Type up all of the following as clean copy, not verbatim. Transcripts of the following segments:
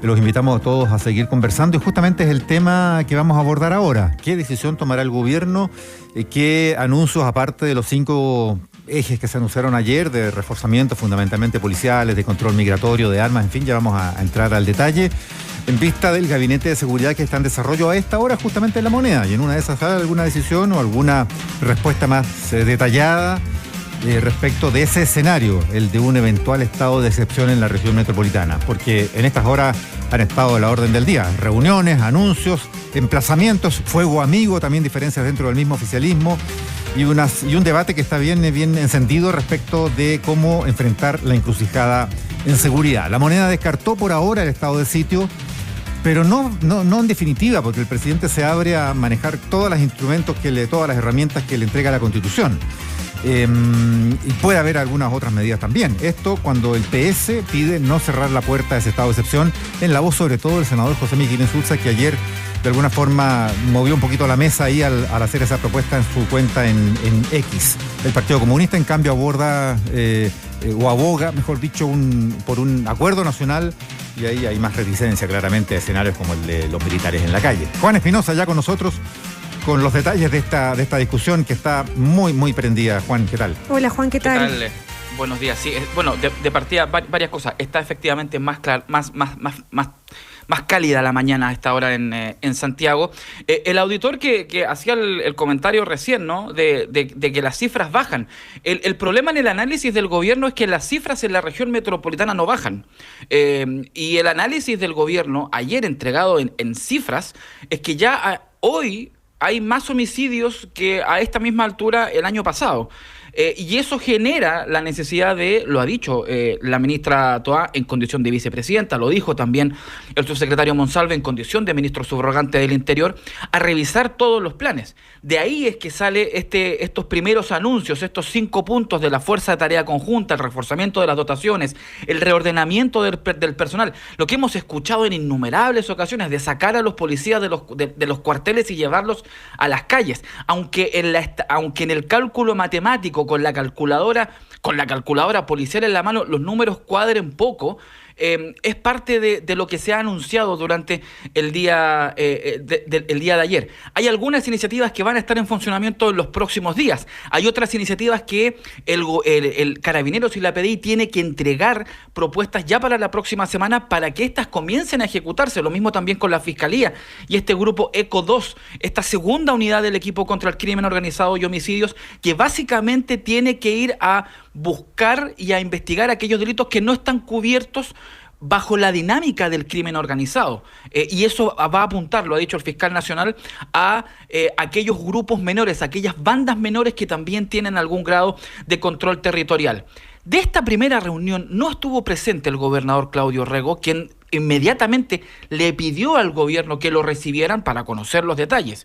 Los invitamos a todos a seguir conversando y justamente es el tema que vamos a abordar ahora. ¿Qué decisión tomará el gobierno? ¿Qué anuncios, aparte de los 5 ejes que se anunciaron ayer de reforzamiento fundamentalmente policiales, de control migratorio, de armas, en fin, ya vamos a entrar al detalle, en vista del gabinete de seguridad que está en desarrollo a esta hora justamente en La Moneda, y en una de esas sale alguna decisión o alguna respuesta más detallada respecto de ese escenario, el de un eventual estado de excepción en la región metropolitana, porque en estas horas han estado a la orden del día, reuniones, anuncios, emplazamientos, fuego amigo, también diferencias dentro del mismo oficialismo, y un debate que está bien encendido respecto de cómo enfrentar la encrucijada en seguridad. La Moneda descartó por ahora el estado de sitio, pero no en definitiva, porque el presidente se abre a manejar todos los instrumentos, todas las herramientas que le entrega la Constitución. Y puede haber algunas otras medidas también. Esto cuando el PS pide no cerrar la puerta de ese estado de excepción, en la voz sobre todo del senador José Miguel Insulza, que ayer de alguna forma movió un poquito la mesa ahí al hacer esa propuesta en su cuenta en X. El Partido Comunista, en cambio, aborda o aboga, mejor dicho, por un acuerdo nacional, y ahí hay más reticencia claramente a escenarios como el de los militares en la calle. Juan Espinosa ya con nosotros, con los detalles de esta discusión que está muy prendida. Juan, ¿qué tal? Hola, Juan, ¿qué tal? Buenos días. Sí, bueno, de partida varias cosas. Está efectivamente más cálida la mañana a esta hora en Santiago. El auditor que hacía el comentario recién, ¿no? De que las cifras bajan. El problema en el análisis del gobierno es que las cifras en la región metropolitana no bajan. Y el análisis del gobierno, ayer entregado en cifras, es que ya hoy hay más homicidios que a esta misma altura el año pasado. Y eso genera la necesidad de, lo ha dicho la ministra Toá en condición de vicepresidenta, lo dijo también el subsecretario Monsalve en condición de ministro subrogante del Interior, a revisar todos los planes. De ahí es que sale estos primeros anuncios, estos 5 puntos de la Fuerza de Tarea Conjunta, el reforzamiento de las dotaciones, el reordenamiento del personal, lo que hemos escuchado en innumerables ocasiones, de sacar a los policías de los cuarteles y llevarlos a las calles, aunque en el cálculo matemático con la calculadora policial en la mano los números cuadren poco, es parte de lo que se ha anunciado durante el día de ayer. Hay algunas iniciativas que van a estar en funcionamiento en los próximos días. Hay otras iniciativas que el Carabineros y la PDI tiene que entregar propuestas ya para la próxima semana para que éstas comiencen a ejecutarse. Lo mismo también con la Fiscalía y este grupo ECO 2, esta segunda unidad del equipo contra el crimen organizado y homicidios, que básicamente tiene que ir a buscar y a investigar aquellos delitos que no están cubiertos bajo la dinámica del crimen organizado. Y eso va a apuntar, lo ha dicho el fiscal nacional, a aquellos grupos menores, aquellas bandas menores que también tienen algún grado de control territorial. De esta primera reunión no estuvo presente el gobernador Claudio Rego, quien inmediatamente le pidió al gobierno que lo recibieran para conocer los detalles.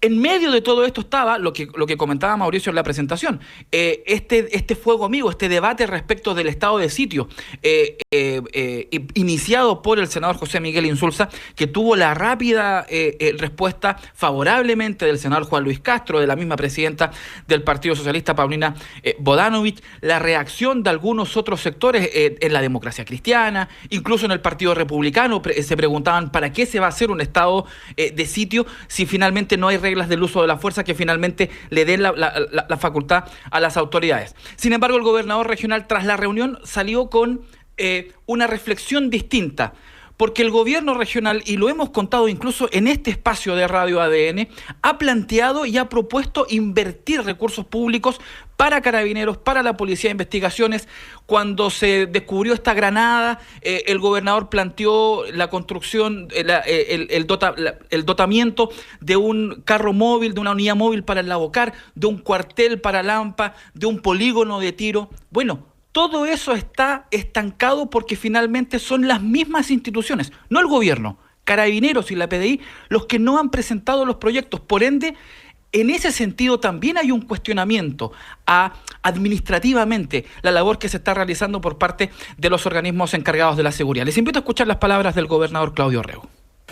En medio de todo esto estaba lo que comentaba Mauricio en la presentación, este fuego amigo, este debate respecto del estado de sitio, iniciado por el senador José Miguel Insulza, que tuvo la rápida respuesta favorablemente del senador Juan Luis Castro, de la misma presidenta del Partido Socialista, Paulina Bodanovich, la reacción de algunos otros sectores en la democracia cristiana, incluso en el Partido Republicano, se preguntaban para qué se va a hacer un estado de sitio si finalmente no hay reglas del uso de la fuerza que finalmente le den la facultad a las autoridades. Sin embargo, el gobernador regional, tras la reunión, salió con una reflexión distinta, porque el gobierno regional, y lo hemos contado incluso en este espacio de Radio ADN, ha planteado y ha propuesto invertir recursos públicos para Carabineros, para la Policía de Investigaciones. Cuando se descubrió esta granada, el gobernador planteó la construcción, el dotamiento de un carro móvil, de una unidad móvil para el Lavocar, de un cuartel para Lampa, de un polígono de tiro. Bueno, todo eso está estancado porque finalmente son las mismas instituciones, no el gobierno, Carabineros y la PDI, los que no han presentado los proyectos. Por ende, en ese sentido también hay un cuestionamiento administrativamente la labor que se está realizando por parte de los organismos encargados de la seguridad. Les invito a escuchar las palabras del gobernador Claudio Rego.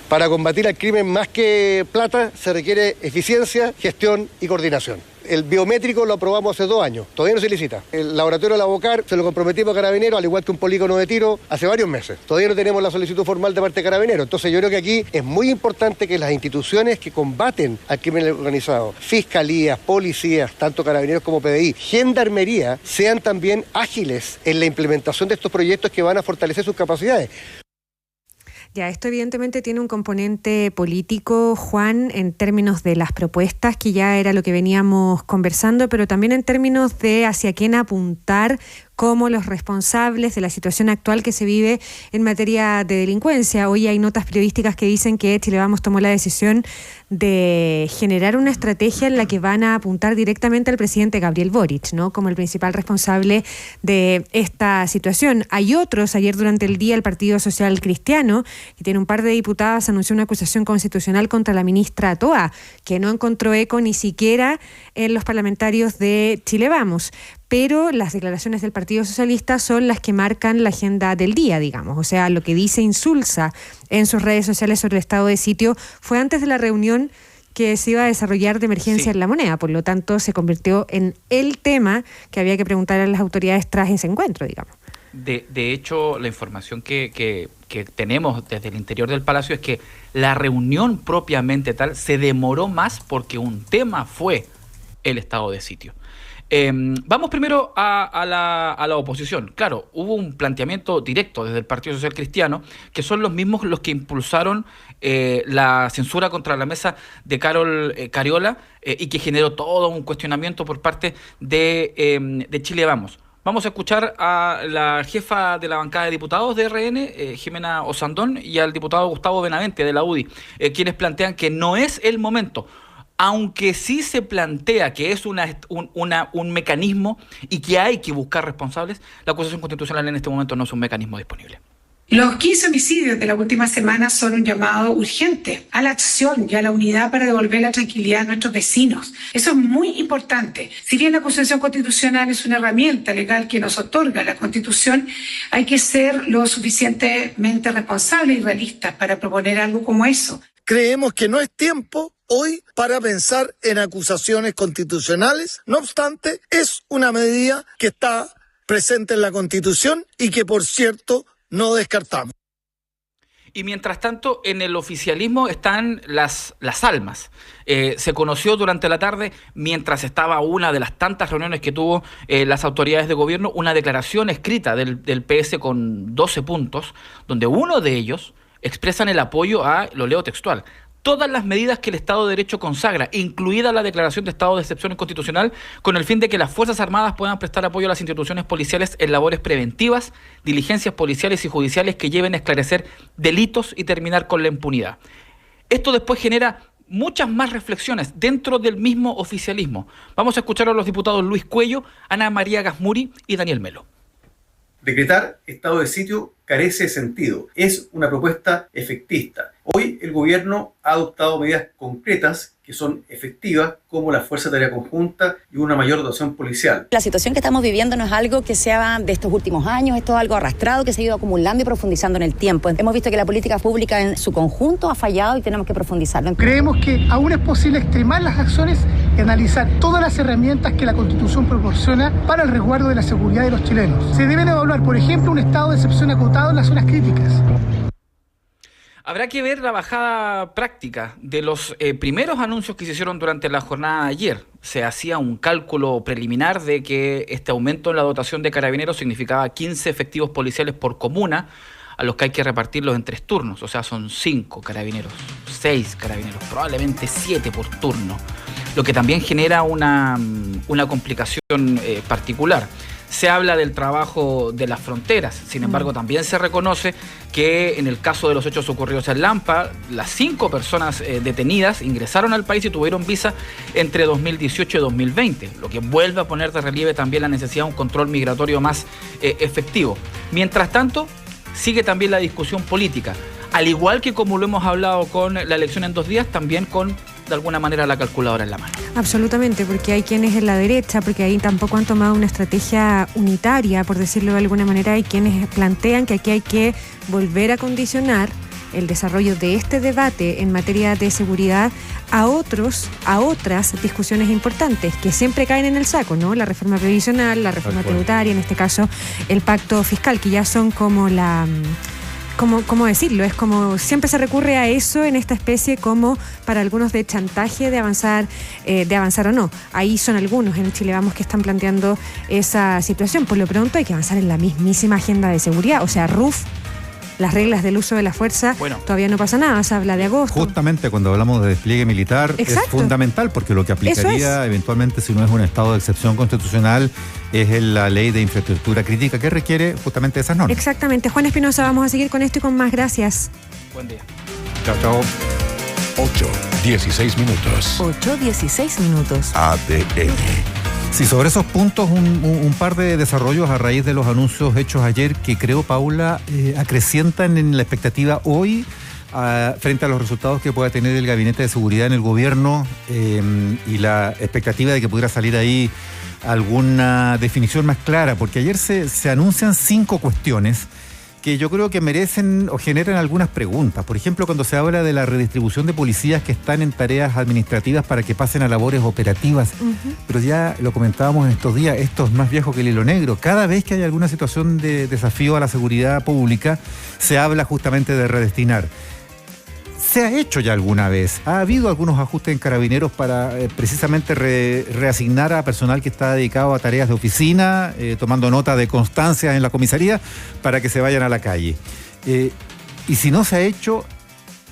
Para combatir al crimen más que plata se requiere eficiencia, gestión y coordinación. El biométrico lo aprobamos hace 2 años, todavía no se licita. El laboratorio de la Bocar se lo comprometimos a Carabineros, al igual que un polígono de tiro, hace varios meses. Todavía no tenemos la solicitud formal de parte de Carabineros. Entonces yo creo que aquí es muy importante que las instituciones que combaten al crimen organizado, fiscalías, policías, tanto Carabineros como PDI, gendarmería, sean también ágiles en la implementación de estos proyectos que van a fortalecer sus capacidades. Ya, esto evidentemente tiene un componente político, Juan, en términos de las propuestas, que ya era lo que veníamos conversando, pero también en términos de hacia quién apuntar como los responsables de la situación actual que se vive en materia de delincuencia. Hoy hay notas periodísticas que dicen que Chile Vamos tomó la decisión de generar una estrategia en la que van a apuntar directamente al presidente Gabriel Boric, ¿no?, como el principal responsable de esta situación. Hay otros, ayer durante el día el Partido Social Cristiano, que tiene un par de diputadas, anunció una acusación constitucional contra la ministra Toa, que no encontró eco ni siquiera en los parlamentarios de Chile Vamos. Pero las declaraciones del Partido Socialista son las que marcan la agenda del día, digamos. O sea, lo que dice Insulza en sus redes sociales sobre el estado de sitio fue antes de la reunión que se iba a desarrollar de emergencia en La Moneda. Por lo tanto, se convirtió en el tema que había que preguntar a las autoridades tras ese encuentro, digamos. De hecho, la información que tenemos desde el interior del Palacio es que la reunión propiamente tal se demoró más porque un tema fue el estado de sitio. Vamos primero a la oposición. Claro, hubo un planteamiento directo desde el Partido Social Cristiano, que son los mismos los que impulsaron la censura contra la mesa de Carol Cariola y que generó todo un cuestionamiento por parte de Chile Vamos. Vamos a escuchar a la jefa de la bancada de diputados de RN, Jimena Osandón, y al diputado Gustavo Benavente de la UDI, quienes plantean que no es el momento, aunque sí se plantea que es un mecanismo y que hay que buscar responsables. La acusación constitucional en este momento no es un mecanismo disponible. Los 15 homicidios de la última semana son un llamado urgente a la acción y a la unidad para devolver la tranquilidad a nuestros vecinos. Eso es muy importante. Si bien la acusación constitucional es una herramienta legal que nos otorga la Constitución, hay que ser lo suficientemente responsables y realistas para proponer algo como eso. Creemos que no es tiempo hoy para pensar en acusaciones constitucionales. No obstante, es una medida que está presente en la Constitución y que, por cierto, no descartamos. Y mientras tanto, en el oficialismo están las almas. Se conoció durante la tarde, mientras estaba una de las tantas reuniones que tuvo las autoridades de gobierno, una declaración escrita del PS con 12 puntos, donde uno de ellos expresan el apoyo a, lo leo textual, todas las medidas que el Estado de Derecho consagra, incluida la declaración de estado de excepción constitucional, con el fin de que las Fuerzas Armadas puedan prestar apoyo a las instituciones policiales en labores preventivas, diligencias policiales y judiciales que lleven a esclarecer delitos y terminar con la impunidad. Esto después genera muchas más reflexiones dentro del mismo oficialismo. Vamos a escuchar a los diputados Luis Cuello, Ana María Gasmuri y Daniel Melo. Decretar estado de sitio carece de sentido. Es una propuesta efectista. Hoy el gobierno ha adoptado medidas concretas que son efectivas, como la Fuerza de Tarea Conjunta y una mayor dotación policial. La situación que estamos viviendo no es algo que sea de estos últimos años, esto es algo arrastrado que se ha ido acumulando y profundizando en el tiempo. Hemos visto que la política pública en su conjunto ha fallado y tenemos que profundizarlo. Creemos que aún es posible extremar las acciones y analizar todas las herramientas que la Constitución proporciona para el resguardo de la seguridad de los chilenos. Se deben evaluar, por ejemplo, un estado de excepción acotado en las zonas críticas. Habrá que ver la bajada práctica de los primeros anuncios que se hicieron durante la jornada de ayer. Se hacía un cálculo preliminar de que este aumento en la dotación de carabineros significaba 15 efectivos policiales por comuna, a los que hay que repartirlos en 3 turnos. O sea, son 5 carabineros, 6 carabineros, probablemente 7 por turno. Lo que también genera una complicación particular. Se habla del trabajo de las fronteras, sin embargo también se reconoce que en el caso de los hechos ocurridos en Lampa, las 5 personas detenidas ingresaron al país y tuvieron visa entre 2018 y 2020, lo que vuelve a poner de relieve también la necesidad de un control migratorio más efectivo. Mientras tanto, sigue también la discusión política, al igual que como lo hemos hablado con la elección en 2 días, también con de alguna manera la calculadora en la mano. Absolutamente, porque hay quienes en la derecha, porque ahí tampoco han tomado una estrategia unitaria, por decirlo de alguna manera, hay quienes plantean que aquí hay que volver a condicionar el desarrollo de este debate en materia de seguridad a otras discusiones importantes que siempre caen en el saco, ¿no? La reforma previsional, la reforma tributaria, en este caso el pacto fiscal, que ya son como ¿cómo decirlo? Es como siempre se recurre a eso en esta especie como para algunos de chantaje de avanzar o no. Ahí son algunos en Chile Vamos que están planteando esa situación. Por lo pronto hay que avanzar en la mismísima agenda de seguridad. O sea, RUF, las reglas del uso de la fuerza, todavía no pasa nada, se habla de agosto. Justamente cuando hablamos de despliegue militar, exacto, es fundamental, porque lo que aplicaría eventualmente, si no es un estado de excepción constitucional, es la ley de infraestructura crítica que requiere justamente esas normas. Exactamente. Juan Espinosa, vamos a seguir con esto y con más. Gracias. Buen día. Chao. 8:16 minutos. 8:16 minutos. ADN. Sí, sobre esos puntos, un par de desarrollos a raíz de los anuncios hechos ayer que creo, Paula, acrecientan en la expectativa hoy frente a los resultados que pueda tener el Gabinete de Seguridad en el gobierno y la expectativa de que pudiera salir ahí alguna definición más clara, porque ayer se anuncian 5 cuestiones que yo creo que merecen o generan algunas preguntas. Por ejemplo, cuando se habla de la redistribución de policías que están en tareas administrativas para que pasen a labores operativas. Pero ya lo comentábamos en estos días, esto es más viejo que el hilo negro. Cada vez que hay alguna situación de desafío a la seguridad pública, se habla justamente de redestinar. ¿Se ha hecho ya alguna vez? ¿Ha habido algunos ajustes en Carabineros para precisamente reasignar a personal que está dedicado a tareas de oficina, tomando nota de constancias en la comisaría, para que se vayan a la calle? Y si no se ha hecho,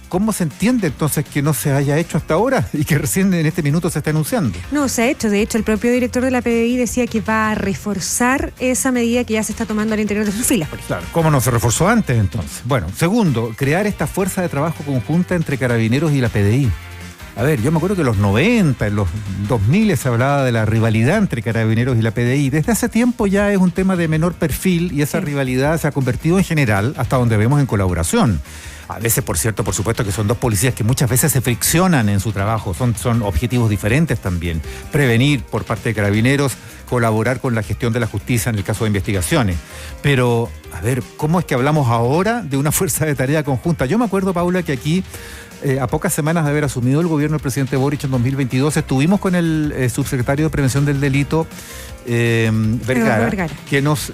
¿cómo se entiende entonces que no se haya hecho hasta ahora y que recién en este minuto se está anunciando? No, se ha hecho. De hecho, el propio director de la PDI decía que va a reforzar esa medida que ya se está tomando al interior de sus filas. Claro, ¿cómo no se reforzó antes entonces? Bueno, segundo, crear esta fuerza de trabajo conjunta entre Carabineros y la PDI. A ver, yo me acuerdo que en los 90, en los 2000 se hablaba de la rivalidad entre Carabineros y la PDI. Desde hace tiempo ya es un tema de menor perfil y esa rivalidad se ha convertido en general, hasta donde vemos, en colaboración. A veces, por supuesto que son dos policías que muchas veces se friccionan en su trabajo, son objetivos diferentes también. Prevenir por parte de Carabineros, colaborar con la gestión de la justicia en el caso de investigaciones. Pero, a ver, ¿cómo es que hablamos ahora de una fuerza de tarea conjunta? Yo me acuerdo, Paula, que aquí, a pocas semanas de haber asumido el gobierno del presidente Boric en 2022, estuvimos con el subsecretario de Prevención del Delito, Vergara, que nos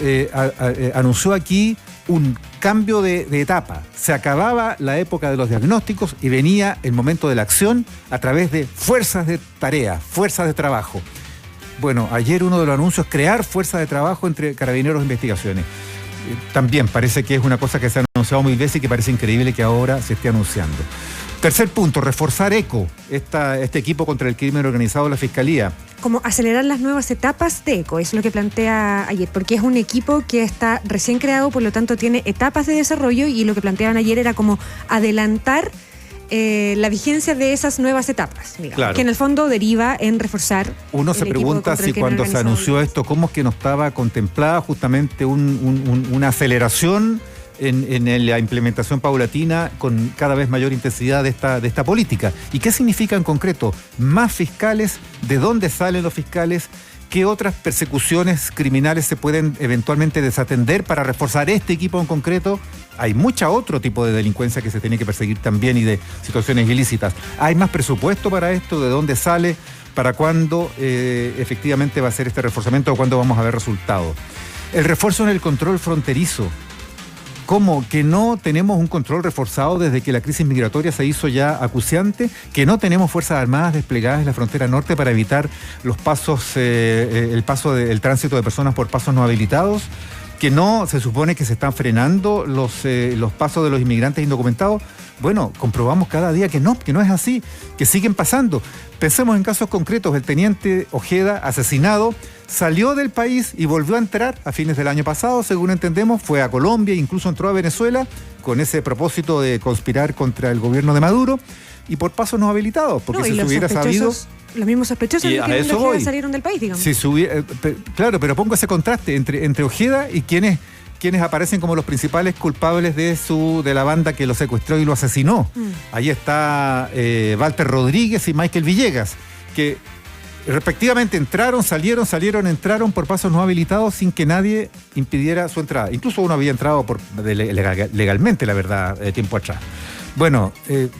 anunció aquí un cambio de etapa. Se acababa la época de los diagnósticos y venía el momento de la acción a través de fuerzas de tarea, fuerzas de trabajo. Bueno, ayer uno de los anuncios es crear fuerzas de trabajo entre Carabineros e Investigaciones. También parece que es una cosa que se ha anunciado mil veces y que parece increíble que ahora se esté anunciando. Tercer punto, reforzar ECO, este equipo contra el crimen organizado de la Fiscalía. Como acelerar las nuevas etapas de ECO, es lo que plantea ayer, porque es un equipo que está recién creado, por lo tanto tiene etapas de desarrollo, y lo que planteaban ayer era como adelantar la vigencia de esas nuevas etapas, digamos, claro, que en el fondo deriva en reforzar. Uno se pregunta si cuando se anunció esto, ¿cómo es que no estaba contemplada justamente una aceleración en la implementación paulatina con cada vez mayor intensidad de esta política? ¿Y qué significa en concreto? Más fiscales, ¿de dónde salen los fiscales? ¿Qué otras persecuciones criminales se pueden eventualmente desatender para reforzar este equipo en concreto? Hay mucha otro tipo de delincuencia que se tiene que perseguir también y de situaciones ilícitas. ¿Hay más presupuesto para esto? ¿De dónde sale? ¿Para cuándo efectivamente va a ser este reforzamiento o cuándo vamos a ver resultados? El refuerzo en el control fronterizo. ¿Cómo? ¿Que no tenemos un control reforzado desde que la crisis migratoria se hizo ya acuciante? ¿Que no tenemos fuerzas armadas desplegadas en la frontera norte para evitar los pasos, el tránsito de personas por pasos no habilitados? ¿Que no se supone que se están frenando los pasos de los inmigrantes indocumentados? Bueno, comprobamos cada día que no es así, que siguen pasando. Pensemos en casos concretos. El teniente Ojeda, asesinado, salió del país y volvió a entrar a fines del año pasado, según entendemos, fue a Colombia, incluso entró a Venezuela con ese propósito de conspirar contra el gobierno de Maduro y por pasos no habilitados, porque si se hubiera sabido... Los mismos sospechosos que salieron del país, digamos. Claro, pero pongo ese contraste entre Ojeda y quienes aparecen como los principales culpables de la banda que lo secuestró y lo asesinó. Ahí está Walter Rodríguez y Michael Villegas, que respectivamente entraron, salieron, entraron por pasos no habilitados sin que nadie impidiera su entrada. Incluso uno había entrado legalmente, la verdad, tiempo atrás. Bueno,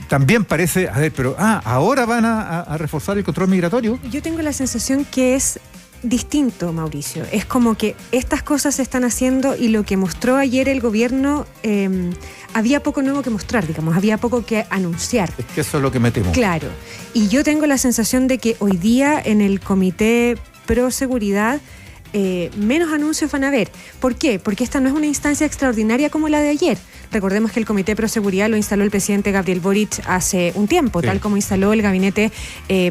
también parece, pero ahora van a reforzar el control migratorio. Yo tengo la sensación que es distinto, Mauricio. Es como que estas cosas se están haciendo y lo que mostró ayer el gobierno, había poco nuevo que mostrar, digamos, había poco que anunciar. Es que eso es lo que me temo. Claro. Y yo tengo la sensación de que hoy día en el Comité Pro Seguridad menos anuncios van a haber. ¿Por qué? Porque esta no es una instancia extraordinaria como la de ayer. Recordemos que el Comité Pro Seguridad lo instaló el presidente Gabriel Boric hace un tiempo, sí, tal como instaló el Gabinete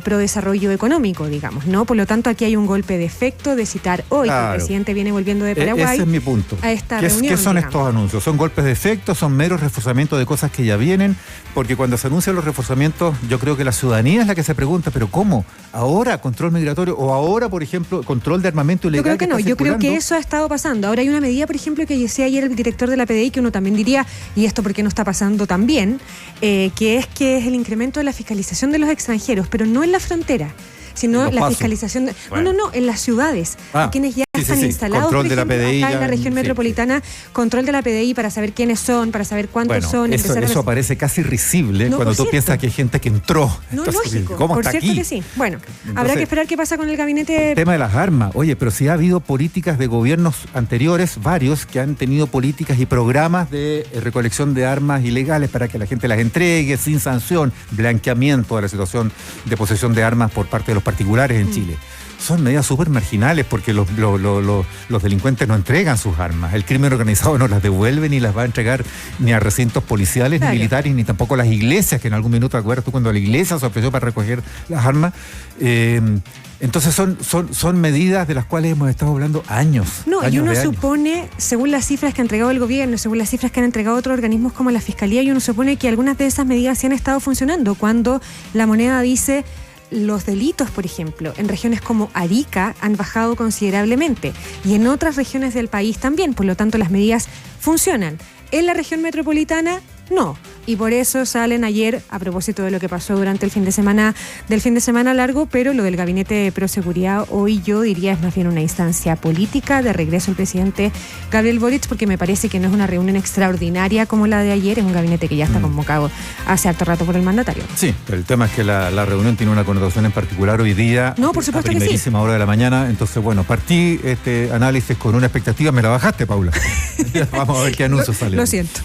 Pro Desarrollo Económico, digamos, ¿no? Por lo tanto, aquí hay un golpe de efecto de citar hoy que el presidente viene volviendo de Paraguay. Ese es mi punto. A esta reunión, ¿Qué son estos anuncios? ¿Son golpes de efecto? ¿Son meros reforzamientos de cosas que ya vienen? Porque cuando se anuncian los reforzamientos, yo creo que la ciudadanía es la que se pregunta, ¿pero cómo? ¿Ahora control migratorio? ¿O ahora, por ejemplo, control de armamento ilegal? Yo creo que no, yo creo que eso ha estado pasando. Ahora hay una medida, por ejemplo, que decía ayer el director de la PDI, que uno también diría, ¿y esto por qué no está pasando también? Que es el incremento de la fiscalización de los extranjeros, pero no en la frontera, sino la fiscalización en las ciudades, quienes ya están instalados, control por ejemplo, de la PDI, acá en la región metropolitana, control de la PDI para saber quiénes son, para saber cuántos son. Eso parece casi risible cuando tú piensas que hay gente que entró. No, entonces, lógico, ¿cómo por está cierto aquí? que sí. Bueno, habrá que esperar qué pasa con el gabinete. El tema de las armas. Oye, pero sí ha habido políticas de gobiernos anteriores, varios, que han tenido políticas y programas de recolección de armas ilegales para que la gente las entregue sin sanción, blanqueamiento de la situación de posesión de armas por parte de los particulares en Chile. Son medidas súper marginales porque los delincuentes no entregan sus armas. El crimen organizado no las devuelve ni las va a entregar ni a recintos policiales, ni militares, ni tampoco a las iglesias, que en algún minuto, ¿te acuerdas tú cuando la iglesia se ofreció para recoger las armas? Entonces son medidas de las cuales hemos estado hablando años. No, y uno supone, según las cifras que ha entregado el gobierno, según las cifras que han entregado otros organismos como la Fiscalía, y uno supone que algunas de esas medidas sí han estado funcionando. Cuando la moneda dice... Los delitos, por ejemplo, en regiones como Arica han bajado considerablemente y en otras regiones del país también, por lo tanto las medidas funcionan. En la región metropolitana, no. Y por eso salen ayer, a propósito de lo que pasó durante el fin de semana largo, pero lo del Gabinete Pro Seguridad hoy yo diría es más bien una instancia política de regreso al presidente Gabriel Boric, porque me parece que no es una reunión extraordinaria como la de ayer, es un gabinete que ya está convocado hace harto rato por el mandatario. Sí, pero el tema es que la reunión tiene una connotación en particular hoy día, no, por supuesto, a primerísima hora de la mañana, entonces bueno, partí este análisis con una expectativa, me la bajaste, Paula. Vamos a ver qué anuncios salen. Lo siento.